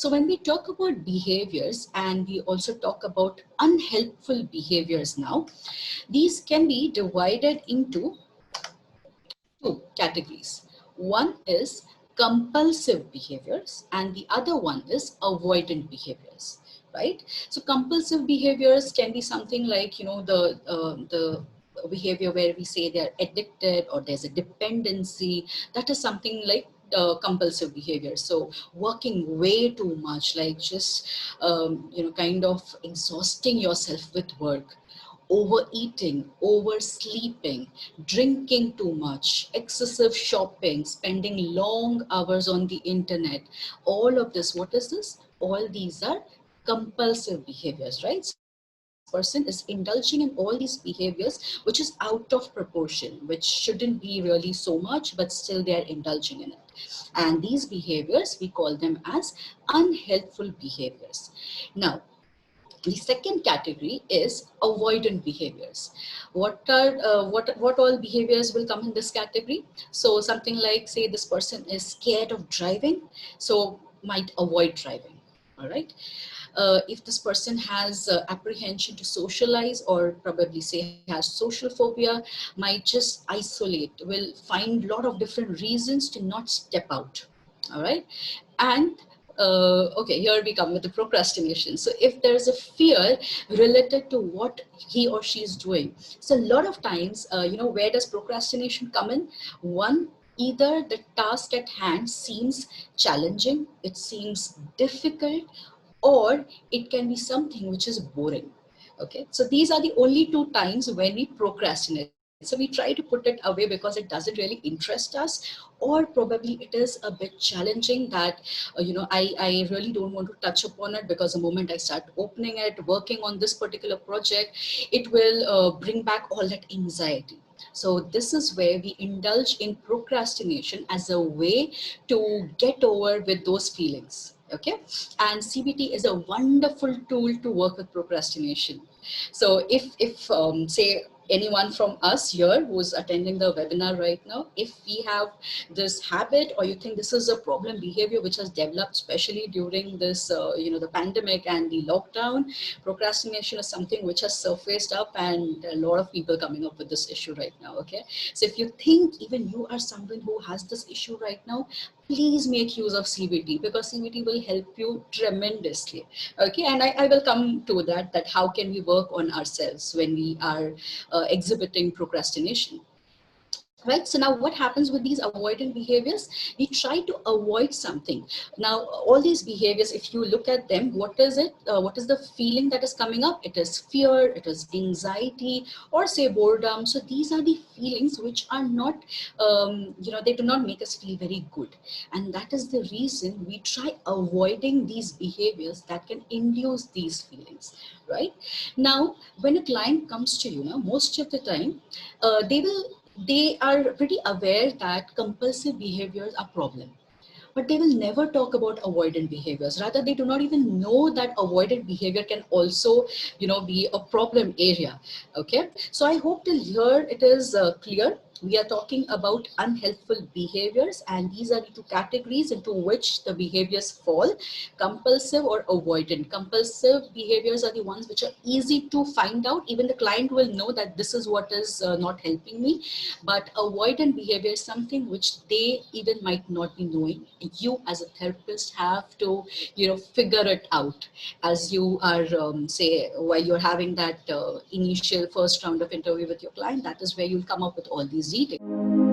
So when we talk about behaviors and we also talk about unhelpful behaviors now, these can be divided into two categories. One is compulsive behaviors and the other one is avoidant behaviors, right? So compulsive behaviors can be something like, the behavior where we say they're addicted or there's a dependency. That is something like compulsive behavior. So working way too much, like just kind of exhausting yourself with work, overeating, oversleeping, drinking too much, excessive shopping, spending long hours on the internet. All of this, what is this? All these are compulsive behaviors, right? So this person is indulging in all these behaviors, which is out of proportion, which shouldn't be really so much, but still they are indulging in it. And these behaviors, we call them as unhelpful behaviors. Now, the second category is avoidant behaviors. What all behaviors will come in this category? So something like, say this person is scared of driving, so might avoid driving. All right. If this person has apprehension to socialize, or probably say has social phobia, might just isolate, will find a lot of different reasons to not step out. All right. And okay, here we come with the procrastination. So if there is a fear related to what he or she is doing, so a lot of times, where does procrastination come in? One, either the task at hand seems challenging, it seems difficult, or it can be something which is boring. Okay, so these are the only two times when we procrastinate. So we try to put it away because it doesn't really interest us, or probably it is a bit challenging that I really don't want to touch upon it, because the moment I start opening it, working on this particular project, it will bring back all that anxiety. So this is where we indulge in procrastination as a way to get over with those feelings. Okay, and CBT is a wonderful tool to work with procrastination. So if say anyone from us here who's attending the webinar right now, if we have this habit, or you think this is a problem behavior which has developed especially during this the pandemic and the lockdown, procrastination is something which has surfaced up, and a lot of people coming up with this issue right now. Okay, so if you think even you are someone who has this issue right now, please make use of CBT, because CBT will help you tremendously. Okay, and I will come to that how can we work on ourselves when we are exhibiting procrastination. Right. So now what happens with these avoidant behaviors? We try to avoid something. Now, all these behaviors, if you look at them, what is it? What is the feeling that is coming up? It is fear, it is anxiety, or say boredom. So these are the feelings which are not, they do not make us feel very good. And that is the reason we try avoiding these behaviors that can induce these feelings. Right. Now, when a client comes to you, now, most of the time, they are pretty aware that compulsive behaviors are problem, but they will never talk about avoidant behaviors. Rather, they do not even know that avoidant behavior can also be a problem area. Okay, so I hope till here it is clear. We are talking about unhelpful behaviors, and these are the two categories into which the behaviors fall: compulsive or avoidant. Compulsive behaviors are the ones which are easy to find out. Even the client will know that this is what is not helping me. But avoidant behavior is something which they even might not be knowing. You as a therapist have to figure it out as you are say while you're having that initial first round of interview with your client. That is where you'll come up with all these details.